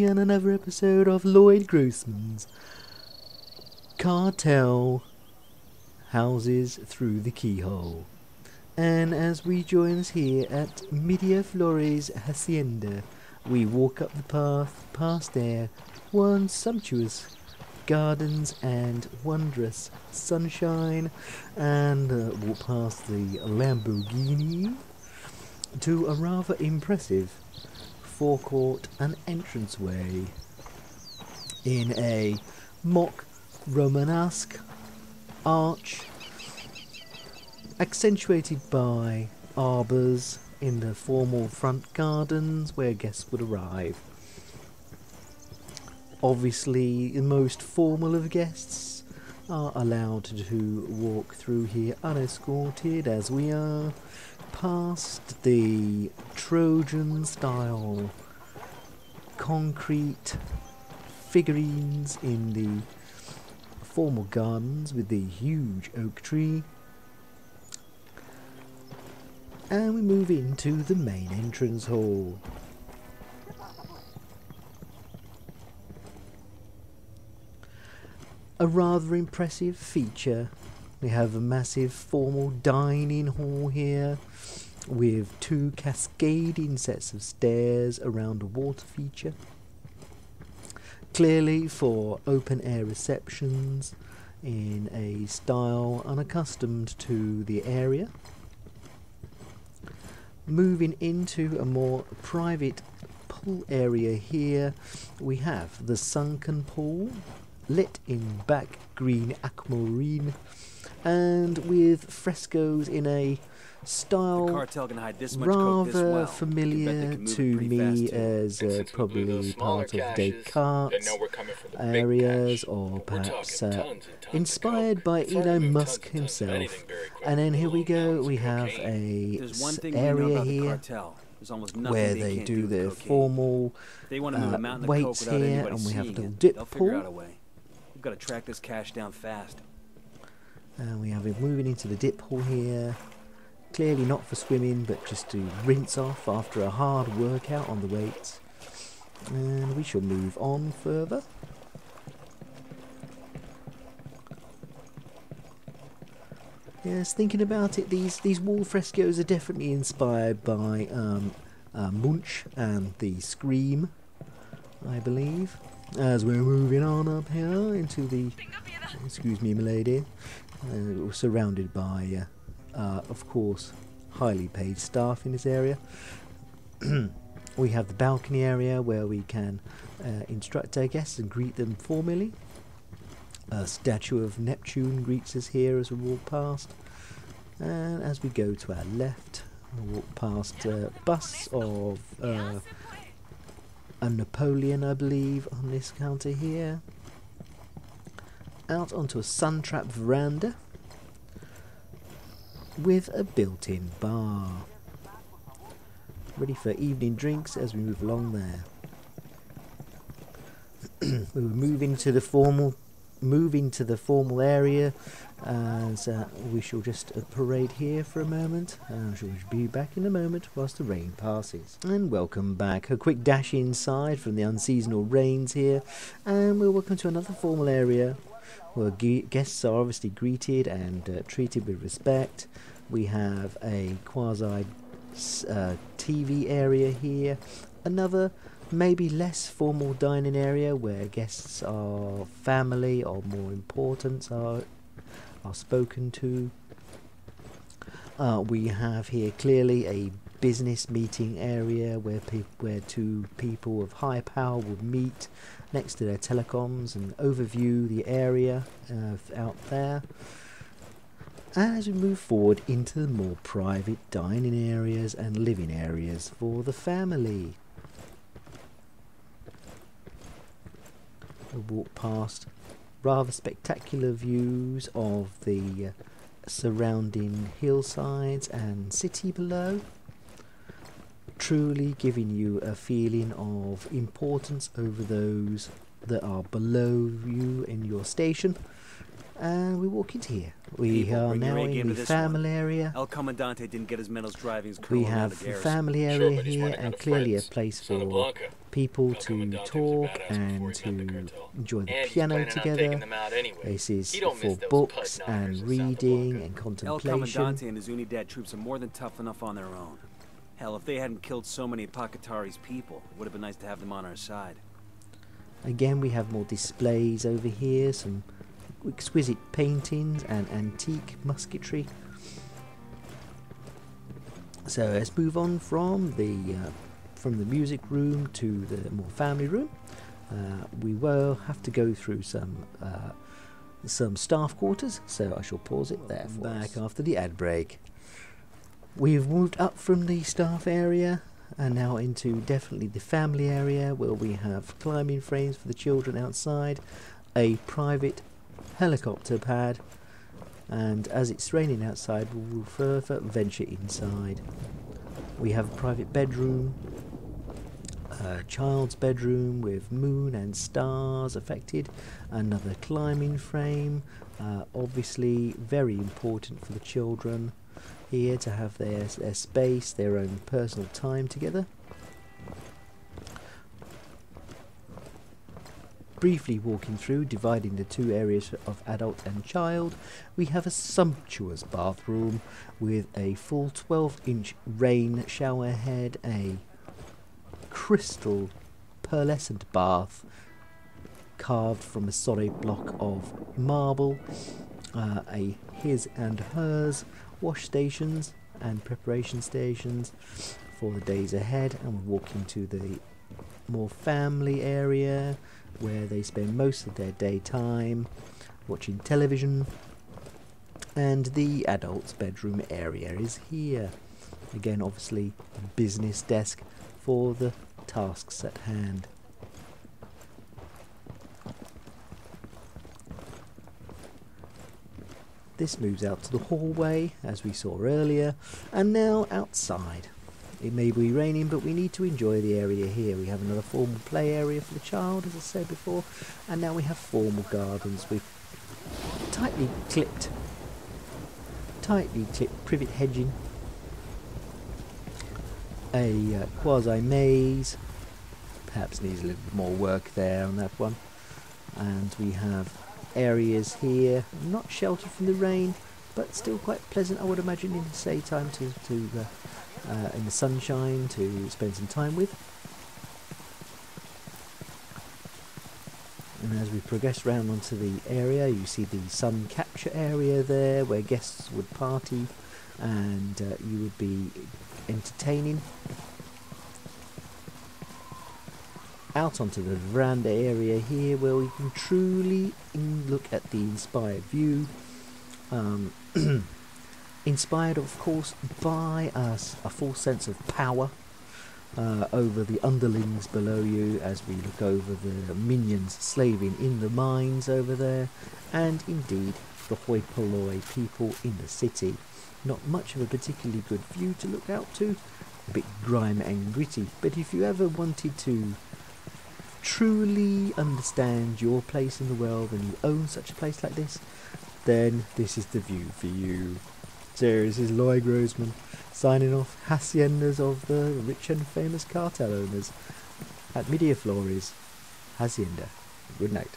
on another episode of Lloyd Grossman's Cartel Houses Through the Keyhole. And as we join us here at Media Flores Hacienda, we walk up the path past there, one sumptuous gardens and wondrous sunshine, and walk past the Lamborghini to a rather impressive forecourt and entranceway in a mock Romanesque arch, accentuated by arbours in the formal front gardens where guests would arrive. Obviously, the most formal of guests are allowed to walk through here unescorted, as we are, past the Trojan-style concrete figurines in the formal gardens with the huge oak tree. And we move into the main entrance hall. A rather impressive feature. We have a massive formal dining hall here with two cascading sets of stairs around a water feature. Clearly for open air receptions in a style unaccustomed to the area. Moving into a more private pool area here, we have the sunken pool, lit in back green aquamarine, and with frescoes in a style rather familiar to me as probably part of Descartes areas, or perhaps inspired by Elon Musk himself. And then here we go, we have a area here where they do their formal weights here, and we have a little dip pool. We've got to track this cash down fast. And we have it moving into the dip pool here. Clearly not for swimming, but just to rinse off after a hard workout on the weights. And we shall move on further. Yes, thinking about it, these wall frescoes are definitely inspired by Munch and the Scream, I believe. As we're moving on up here into the, excuse me, milady, we're surrounded by, of course, highly paid staff in this area. We have the balcony area where we can instruct our guests and greet them formally. A statue of Neptune greets us here as we walk past. And as we go to our left, we walk past a bust of a Napoleon, I believe, on this counter here. Out onto a sun-trapped veranda with a built-in bar. Ready for evening drinks as we move along there. We will move into the formal area, as we shall just parade here for a moment. I shall be back in a moment whilst the rain passes. And welcome back. A quick dash inside from the unseasonal rains here, and we're welcome to another formal area where guests are obviously greeted and treated with respect. We have a quasi TV area here, another maybe less formal dining area where guests are family or more important are spoken to. We have here clearly a business meeting area where two people of high power would meet next to their telecoms and overview the area out there. And as we move forward into the more private dining areas and living areas for the family, we walk past rather spectacular views of the surrounding hillsides and city below, truly giving you a feeling of importance over those that are below you in your station. and we walk into here. We People, are bring your now A game in to the this one. family area. El Comandante didn't get his medals driving his We colonel out have of the Garrison. family Sure, area but he's here, running out and of clearly a friends. place Son of for Blanca. people El to Comandante was a talk badass and before he met the to cartel. enjoy the And he's piano planning on taking together. them out anyway. This is He don't for miss those books pud knockers and in Santa reading Blanca. and El contemplation. Comandante and his Unidad troops are more than tough enough on their own. Hell, if they hadn't killed so many of Pakatari's people, it would have been nice to have them on our side. Again, we have more displays over here, some exquisite paintings and antique musketry. So let's move on from the music room to the more family room. We will have to go through some staff quarters, so I shall pause it there. Back after the ad break. We've moved up from the staff area and now into definitely the family area, where we have climbing frames for the children outside, a private helicopter pad, and as it's raining outside we will further venture inside. We have a private bedroom, a child's bedroom with moon and stars affected, another climbing frame, obviously very important for the children here to have their space, their own personal time together. Briefly walking through, dividing the two areas of adult and child, we have a sumptuous bathroom with a full 12-inch rain shower head, a crystal pearlescent bath carved from a solid block of marble, a his and hers wash stations and preparation stations for the days ahead, and we're walking to the more family area where they spend most of their daytime watching television, and the adults' bedroom area is here. Again, obviously a business desk for the tasks at hand. This moves out to the hallway, as we saw earlier, and now outside. It may be raining, but we need to enjoy the area here. We have another formal play area for the child, as I said before, and now we have formal gardens with tightly clipped privet hedging, a quasi-maze, perhaps needs a little bit more work there on that one, and we have areas here, not sheltered from the rain, but still quite pleasant, I would imagine, in the daytime in the sunshine to spend some time with. And as we progress round onto the area, you see the sun capture area there, where guests would party and you would be entertaining. Out onto the veranda area here, where we can truly look at the inspired view. Inspired, of course, by us, a full sense of power over the underlings below you, as we look over the minions slaving in the mines over there, and indeed the hoi polloi people in the city. Not much of a particularly good view to look out to, a bit grime and gritty, but if you ever wanted to truly understand your place in the world and you own such a place like this, then this is the view for you. So this is Lloyd Grossman signing off, haciendas of the rich and famous cartel owners at Media Flores Hacienda. Good night.